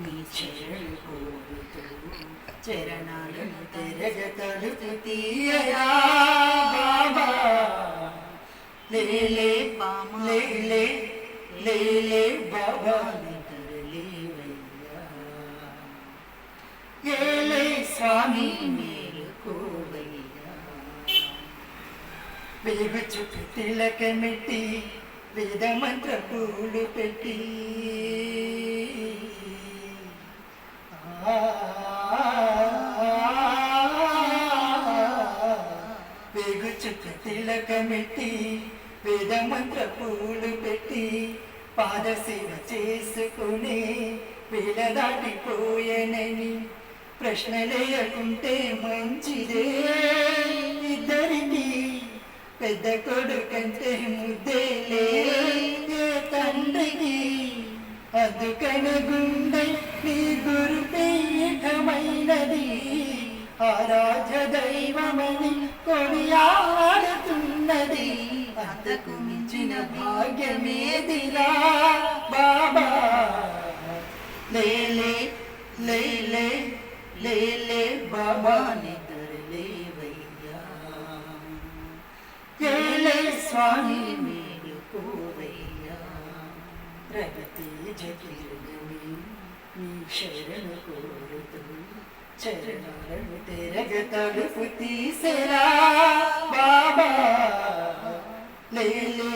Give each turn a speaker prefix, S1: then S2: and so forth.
S1: నీ చరణు కోరుతూ చరణాలను తెరగ తలుపు తీయరా బాబా లేలే లేలే లేలే బాబా నిద్రలేవయ్యా ఏలే స్వామి మేలుకోవయ్యా వేగు చుట్టూ తిలకమెట్టి వేద మంత్ర పూలు పెట్టి వేగు చుట్టూ తిలకమెట్టి వేద మంత్ర పూలు పెట్టి పాదసేవ చేసుకుని వేల దాటిపోయనని ప్రశ్న లేకుంటే మంచిదే ఇద్దరికి పెద్ద కొడుకంటే ముద్దేలే తండ్రికి అందుకని గుండె నీ గురుపీఠమైనది ఆరాధ్య దైవమని కొనియాడుతున్నది అంతకు మించిన భాగ్యమేదిరా బాబా లేలే లేలే లేలే బాబా నిద్రలేవయ్యా ఏలే స్వామి మేలుకోవయ్యా ప్రగతి జగిరుగమి నీ శరణు కోరుతూ చరణాలను తెరగ తలుపు తీసెరా బాబా లేలే